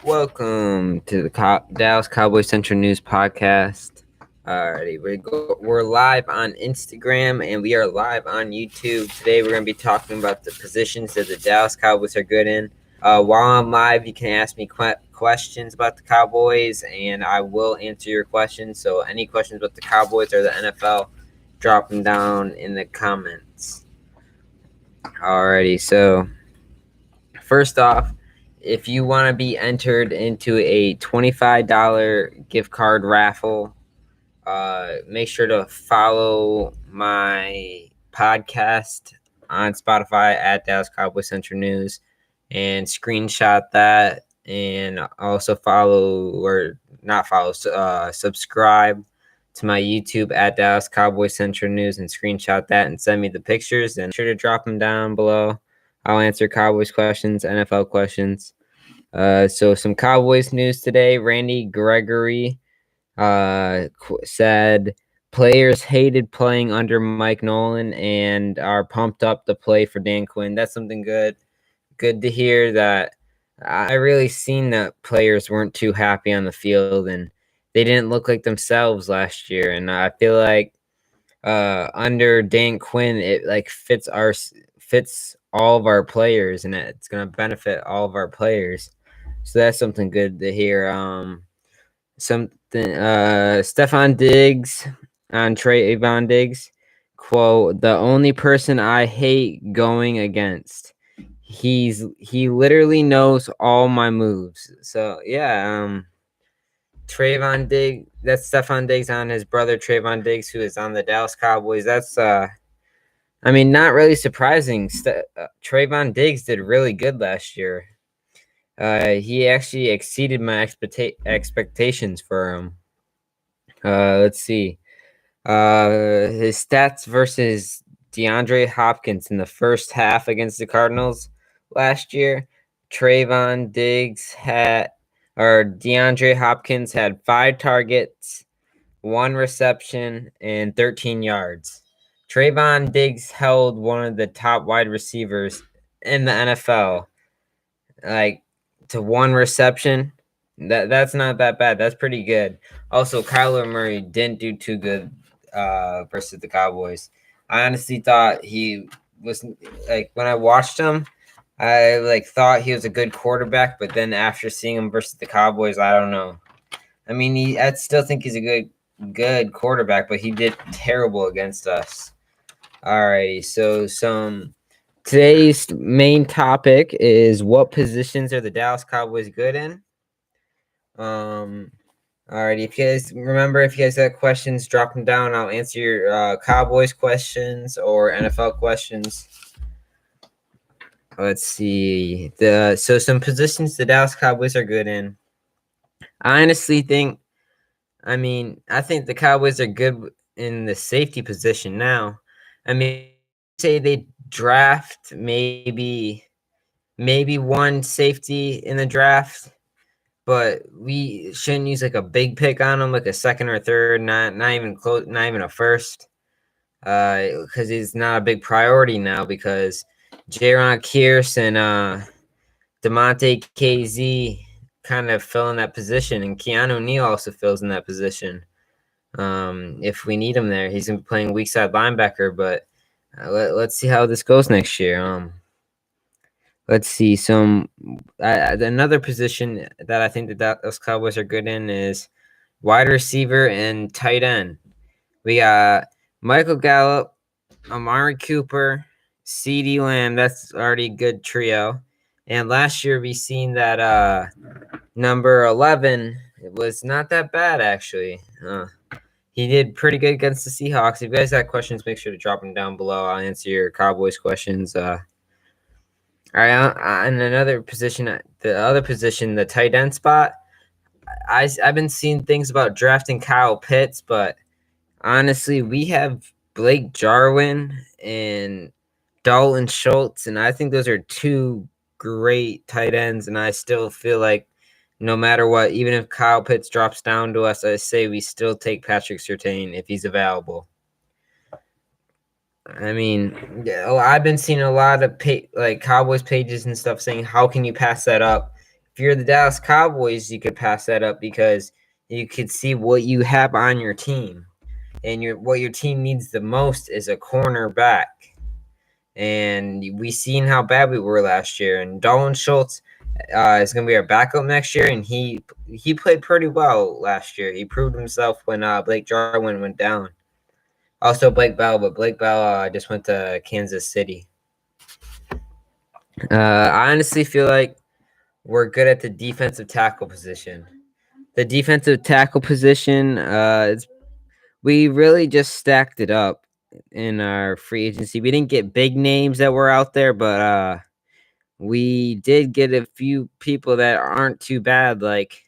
Welcome to the Dallas Cowboys Central News Podcast. Alrighty, we're live on Instagram and we are live on YouTube. Today we're going to be talking about the positions that the Dallas Cowboys are good in. While I'm live, you can ask me questions about the Cowboys and I will answer your questions. So any questions about the Cowboys or the NFL, drop them down in the comments. Alrighty, so first off, if you want to be entered into a $25 gift card raffle, make sure to follow my podcast on Spotify at Dallas Cowboys Central News and screenshot that, and also subscribe to my YouTube at Dallas Cowboys Central News and screenshot that and send me the pictures, and make sure to drop them down below. I'll answer Cowboys questions, NFL questions. So some Cowboys news today. Randy Gregory said players hated playing under Mike Nolan and are pumped up to play for Dan Quinn. That's something good. Good to hear that. I really seen that players weren't too happy on the field and they didn't look like themselves last year. And I feel like under Dan Quinn, it like fits all of our players, and it's gonna benefit all of our players. So that's something good to hear. Stefon Diggs on Trayvon Diggs quote: "The only person I hate going against. He literally knows all my moves." So yeah, Trayvon Diggs. That's Stefon Diggs on his brother Trayvon Diggs, who is on the Dallas Cowboys. That's not really surprising. Trayvon Diggs did really good last year. He actually exceeded my expectations for him. Let's see. His stats versus DeAndre Hopkins in the first half against the Cardinals last year. DeAndre Hopkins had 5 targets, 1 reception, and 13 yards. Trayvon Diggs held one of the top wide receivers in the NFL, like, to 1 reception. That's not that bad. That's pretty good. Also, Kyler Murray didn't do too good versus the Cowboys. I honestly thought he was, like, when I watched him, I thought he was a good quarterback, but then after seeing him versus the Cowboys, I don't know. I still think he's a good quarterback, but he did terrible against us. Alrighty, so today's main topic is what positions are the Dallas Cowboys good in. Alrighty, if you guys have questions, drop them down. I'll answer your Cowboys questions or NFL questions. Let's see. Some positions the Dallas Cowboys are good in. I honestly think, I think the Cowboys are good in the safety position now. Say they draft maybe one safety in the draft, but we shouldn't use like a big pick on him, like a second or third, not even close, not even a first, because he's not a big priority now because Jaron Kearse and DeMonte KZ kind of fill in that position, and Keanu Neal also fills in that position. If we need him there, he's gonna be playing weak side linebacker, but let's see how this goes next year. Let's see. Another position that I think that those Cowboys are good in is wide receiver and tight end. We got Michael Gallup, Amari Cooper, CeeDee Lamb. That's already a good trio. And last year we seen that number 11, it was not that bad actually. He did pretty good against the Seahawks. If you guys have questions, make sure to drop them down below. I'll answer your Cowboys questions. All right, and another position, the other position, the tight end spot, I've been seeing things about drafting Kyle Pitts, but honestly, we have Blake Jarwin and Dalton Schultz, and I think those are 2 great tight ends, and I still feel like no matter what, even if Kyle Pitts drops down to us, I say we still take Patrick Surtain if he's available. I've been seeing a lot of Cowboys pages and stuff saying, how can you pass that up if you're the Dallas Cowboys, you could pass that up because you could see what you have on your team, and what your team needs the most is a cornerback. And we seen how bad we were last year. And Dalton Schultz is going to be our backup next year, and he played pretty well last year. He proved himself when Blake Jarwin went down. Also Blake Bell, but Blake Bell just went to Kansas City. I honestly feel like we're good at the defensive tackle position. The defensive tackle position, we really just stacked it up in our free agency. We didn't get big names that were out there, but we did get a few people that aren't too bad. Like,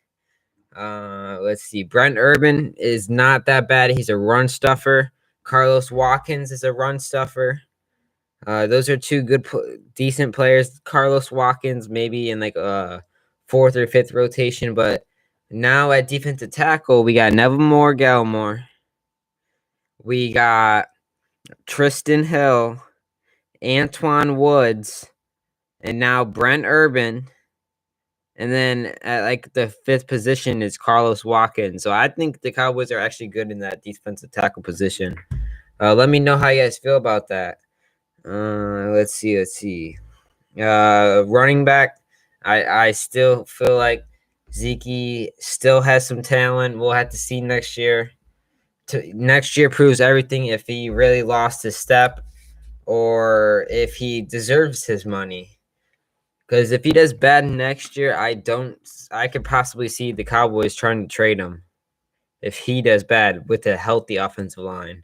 let's see, Brent Urban is not that bad. He's a run stuffer. Carlos Watkins is a run stuffer. Those are two good, decent players. Carlos Watkins maybe in like a fourth or fifth rotation, but now at defensive tackle, we got Neville Moore Gallimore. We got Tristan Hill, Antoine Woods, and now Brent Urban. And then at like the fifth position is Carlos Watkins. So I think the Cowboys are actually good in that defensive tackle position. Let me know how you guys feel about that. Let's see. Running back, I still feel like Zeke still has some talent. We'll have to see next year. Next year proves everything if he really lost his step or if he deserves his money. Because if he does bad next year, I could possibly see the Cowboys trying to trade him if he does bad with a healthy offensive line.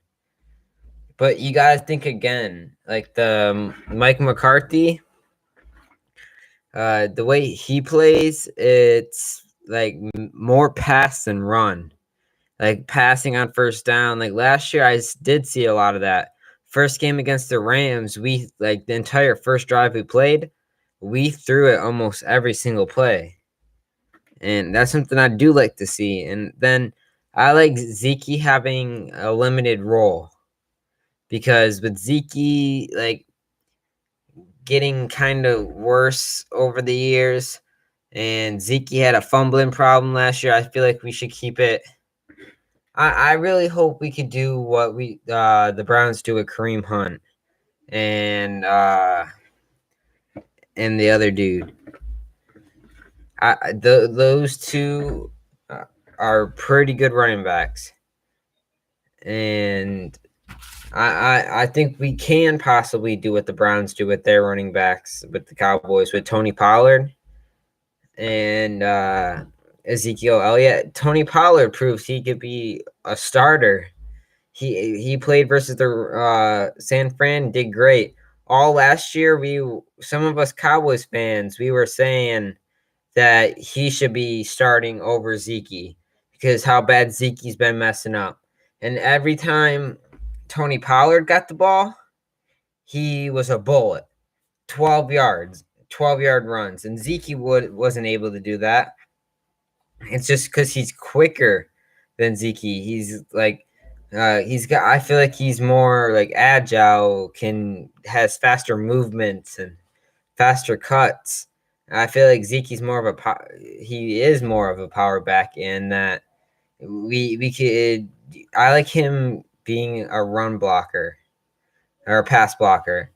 But you guys think again, like the Mike McCarthy, the way he plays, it's like more pass than run. Like passing on first down. Like last year, I did see a lot of that. First game against the Rams, we like the entire first drive we played, we threw it almost every single play. And that's something I do like to see. And then I like Zeke having a limited role. Because with Zeke, like, getting kind of worse over the years, and Zeke had a fumbling problem last year, I feel like we should keep it. I really hope we could do what the Browns do with Kareem Hunt and the other dude. Those two are pretty good running backs, and I think we can possibly do what the Browns do with their running backs with the Cowboys with Tony Pollard and Ezekiel Elliott. Tony Pollard proves he could be a starter. He played versus the San Fran, did great. All last year, some of us Cowboys fans, we were saying that he should be starting over Zeke because how bad Zeke's been messing up. And every time Tony Pollard got the ball, he was a bullet. 12 yards, 12-yard runs. And Zeke wasn't able to do that. It's just because he's quicker than Zeke. He's like, I feel like he's more like agile, has faster movements and faster cuts. I feel like Zeke's more of he is more of a power back in that we could. I like him being a run blocker or a pass blocker.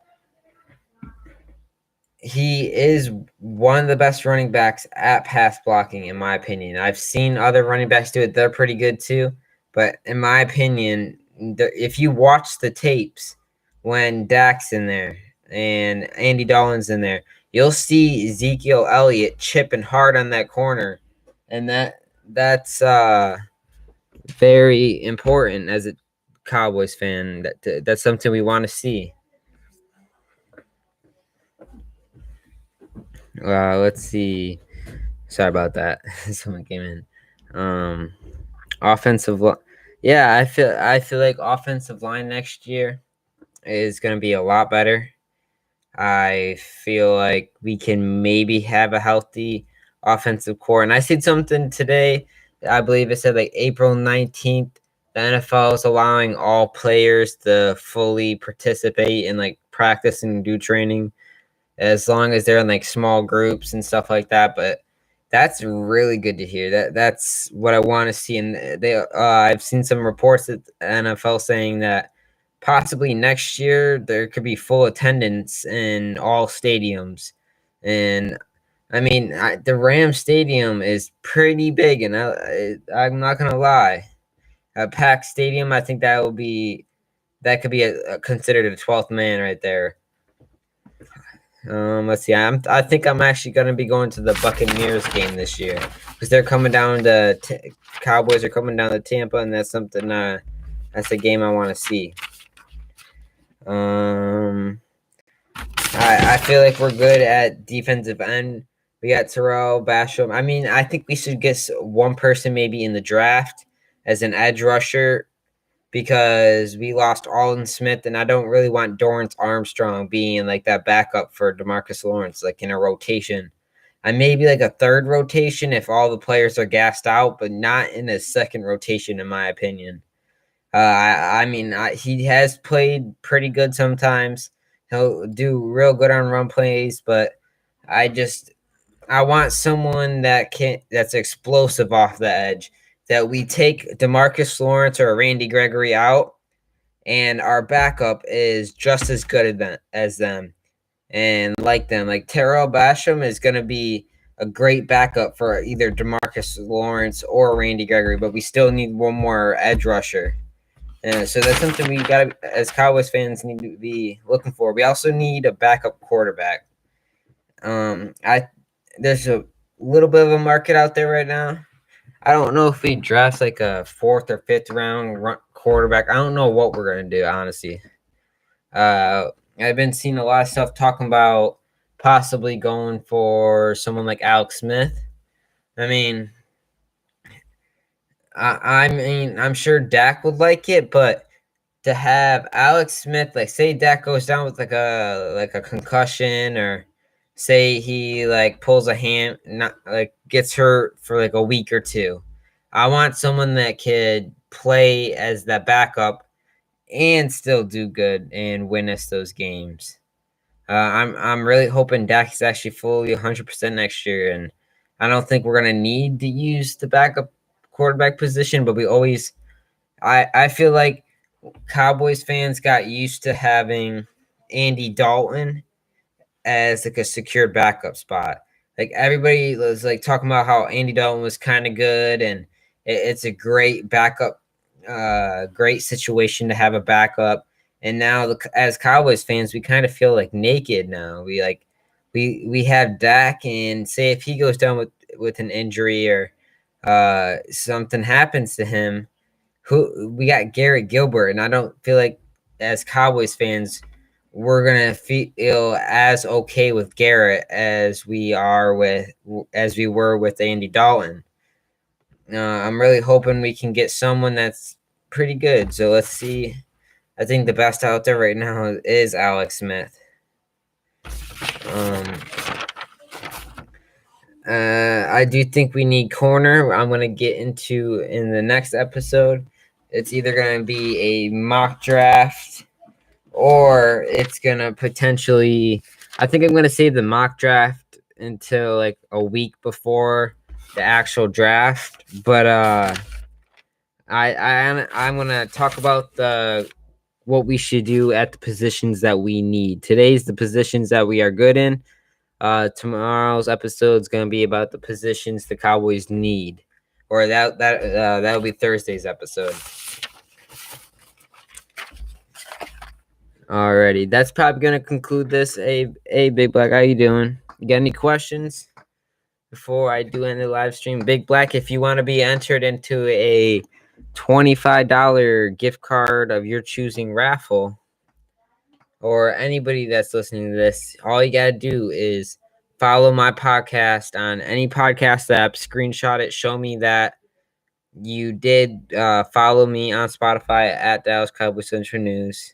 He is one of the best running backs at pass blocking, in my opinion. I've seen other running backs do it; they're pretty good too. But in my opinion, if you watch the tapes when Dak's in there and Andy Dalton's in there, you'll see Ezekiel Elliott chipping hard on that corner, and that's very important as a Cowboys fan. That's something we want to see. Let's see. Sorry about that. Someone came in. Offensive line. Yeah, I feel like offensive line next year is going to be a lot better. I feel like we can maybe have a healthy offensive core. And I said something today. I believe it said like April 19th. The NFL is allowing all players to fully participate in like practice and do training as long as they're in like small groups and stuff like that. But That's really good to hear. That's what I want to see. And I've seen some reports at NFL saying that possibly next year there could be full attendance in all stadiums. And I mean, the Ram Stadium is pretty big, and I'm not gonna lie, a packed stadium. I think that could be considered a 12th man right there. Let's see. I think I'm actually gonna be going to the Buccaneers game this year because they're coming down to Cowboys are coming down to Tampa, and that's something. That's a game I want to see. Um, I feel like we're good at defensive end. We got Terrell Basham. I mean, I think we should get one person maybe in the draft as an edge rusher because we lost Alden Smith, and I don't really want Dorrance Armstrong being like that backup for Demarcus Lawrence, like in a rotation. I maybe like a third rotation if all the players are gassed out, but not in a second rotation, in my opinion. I mean, he has played pretty good sometimes. He'll do real good on run plays, but I just I want someone that's explosive off the edge. That we take Demarcus Lawrence or Randy Gregory out, and our backup is just as good as them, and like them. Like Terrell Basham is going to be a great backup for either Demarcus Lawrence or Randy Gregory, but we still need one more edge rusher. So that's something we got as Cowboys fans need to be looking for. We also need a backup quarterback. I There's a little bit of a market out there right now. I don't know if we draft like a fourth or fifth round quarterback. I don't know what we're gonna do, honestly. I've been seeing a lot of stuff talking about possibly going for someone like Alex Smith. I mean, I'm sure Dak would like it, but to have Alex Smith, like say Dak goes down with like a concussion, or say he like pulls a hand, not like gets hurt for like a week or two. I want someone that could play as that backup and still do good and win us those games. I'm really hoping Dak is actually fully 100% next year, and I don't think we're gonna need to use the backup quarterback position, but we always. I feel like Cowboys fans got used to having Andy Dalton as like a secured backup spot. Like everybody was like talking about how Andy Dalton was kind of good, and it's a great backup, great situation to have a backup. And now, as Cowboys fans, we kind of feel like naked now. We have Dak, and say if he goes down with an injury or something happens to him, who we got Garrett Gilbert, and I don't feel like as Cowboys fans we're gonna feel as okay with Garrett as we were with Andy Dalton. I'm really hoping we can get someone that's pretty good. So let's see. I think the best out there right now is Alex Smith. I do think we need corner. I'm gonna get into in the next episode. It's either gonna be a mock draft or it's gonna potentially. I think I'm gonna save the mock draft until like a week before the actual draft. But I'm gonna talk about the what we should do at the positions that we need. Today's the positions that we are good in. Tomorrow's episode is gonna be about the positions the Cowboys need, or that'll be Thursday's episode. Alrighty, that's probably gonna conclude this. Hey, Big Black, how you doing? You got any questions before I do end the live stream? Big Black, if you want to be entered into a $25 gift card of your choosing raffle, or anybody that's listening to this, all you gotta do is follow my podcast on any podcast app, screenshot it, show me that you did follow me on Spotify at Dallas Cowboys Central News,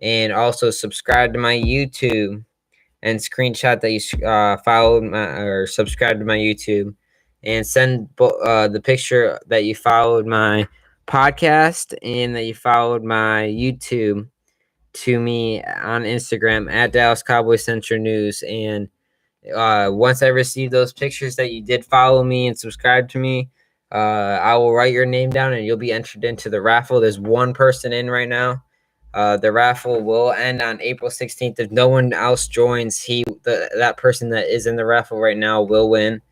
and also subscribe to my YouTube and screenshot that you followed or subscribed to my YouTube, and send the picture that you followed my podcast and that you followed my YouTube to me on Instagram at Dallas Cowboys Central News, and Once I receive those pictures that you did follow me and subscribe to me, I will write your name down and you'll be entered into the raffle. There's one person in right now. The raffle will end on April 16th. If no one else joins, that person that is in the raffle right now will win.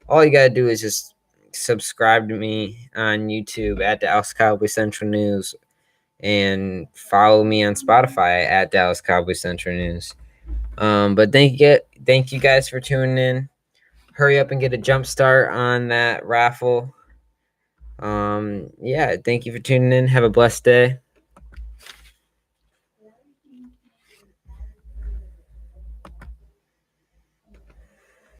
All you gotta do is just subscribe to me on YouTube at Dallas Cowboys Central News and follow me on Spotify at Dallas Cowboys Central News. But thank you guys for tuning in. Hurry up and get a jump start on that raffle. Yeah, thank you for tuning in. Have a blessed day.